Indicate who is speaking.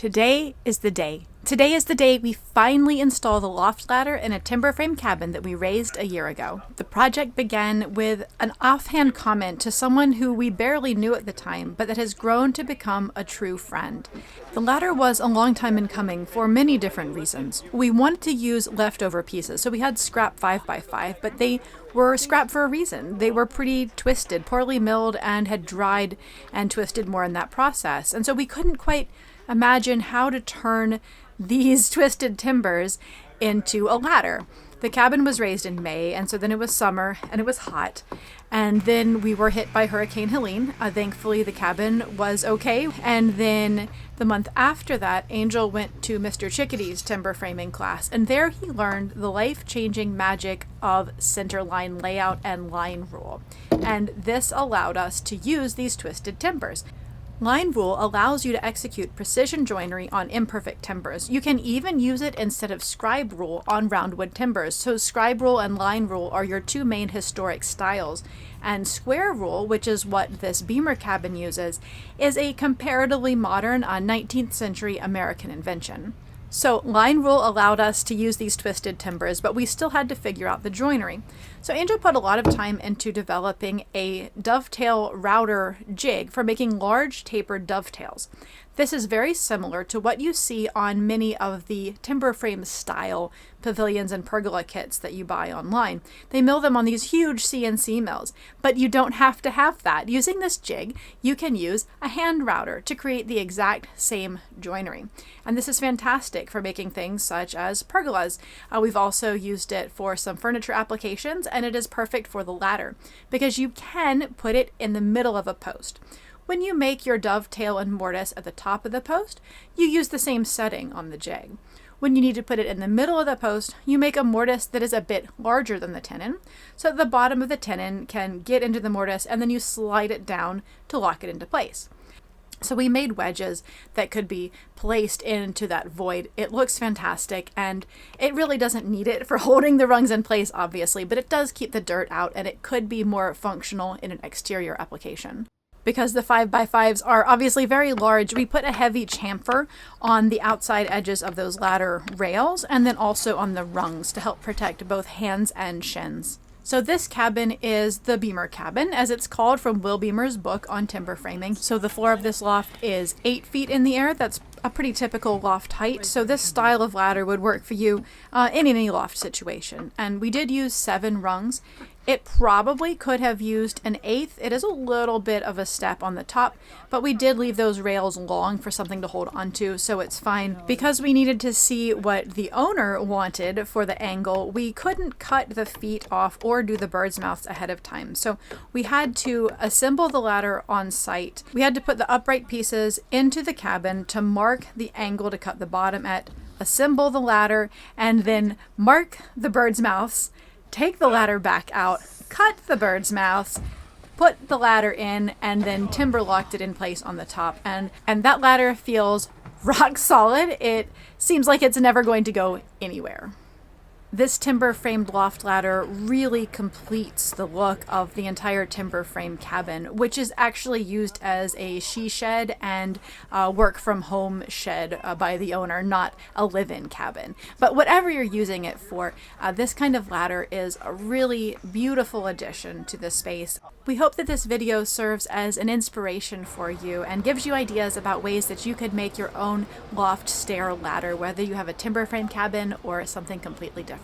Speaker 1: Today is the day. Today is the day we finally install the loft ladder in a timber frame cabin that we raised a year ago. The project began with an offhand comment to someone who we barely knew at the time, but that has grown to become a true friend. The ladder was a long time in coming for many different reasons. We wanted to use leftover pieces, so we had scrap 5x5, but they were scrap for a reason. They were pretty twisted, poorly milled, and had dried and twisted more in that process. And so we couldn't quite imagine how to turn these twisted timbers into a ladder. The cabin was raised in May, and so then it was summer and it was hot. And then we were hit by Hurricane Helene. Thankfully, the cabin was okay. And then the month after that, Angel went to Mr. Chickadee's timber framing class, and there he learned the life-changing magic of center line layout and line rule. And this allowed us to use these twisted timbers. Line rule allows you to execute precision joinery on imperfect timbers. You can even use it instead of scribe rule on roundwood timbers. So scribe rule and line rule are your two main historic styles. And square rule, which is what this beamer cabin uses, is a comparatively modern 19th century American invention. So line rule allowed us to use these twisted timbers, but we still had to figure out the joinery. So Angel put a lot of time into developing a dovetail router jig for making large tapered dovetails. This is very similar to what you see on many of the timber frame style pavilions and pergola kits that you buy online. They mill them on these huge CNC mills, but you don't have to have that. Using this jig, you can use a hand router to create the exact same joinery. And this is fantastic for making things such as pergolas. We've also used it for some furniture applications, and it is perfect for the ladder because you can put it in the middle of a post. When you make your dovetail and mortise at the top of the post, you use the same setting on the jig. When you need to put it in the middle of the post, you make a mortise that is a bit larger than the tenon, so that the bottom of the tenon can get into the mortise, and then you slide it down to lock it into place. So we made wedges that could be placed into that void. It looks fantastic, and it really doesn't need it for holding the rungs in place, obviously, but it does keep the dirt out, and it could be more functional in an exterior application. Because the 5x5s are obviously very large, we put a heavy chamfer on the outside edges of those ladder rails and then also on the rungs to help protect both hands and shins. So this cabin is the beamer cabin, as it's called from Will Beamer's book on timber framing. So the floor of this loft is 8 feet in the air. That's a pretty typical loft height. So this style of ladder would work for you in any loft situation. And we did use 7 rungs. It probably could have used an 8th. It is a little bit of a step on the top, but we did leave those rails long for something to hold onto, so it's fine. Because we needed to see what the owner wanted for the angle, we couldn't cut the feet off or do the bird's mouths ahead of time. So we had to assemble the ladder on site. We had to put the upright pieces into the cabin to mark the angle to cut the bottom at, assemble the ladder, and then mark the bird's mouths, take the ladder back out, cut the bird's mouths, put the ladder in, and then timber locked it in place on the top. And that ladder feels rock solid. It seems like it's never going to go anywhere. This timber framed loft ladder really completes the look of the entire timber frame cabin, which is actually used as a she shed and work from home shed by the owner, not a live-in cabin. But whatever you're using it for, this kind of ladder is a really beautiful addition to the space. We hope that this video serves as an inspiration for you and gives you ideas about ways that you could make your own loft stair ladder, whether you have a timber frame cabin or something completely different.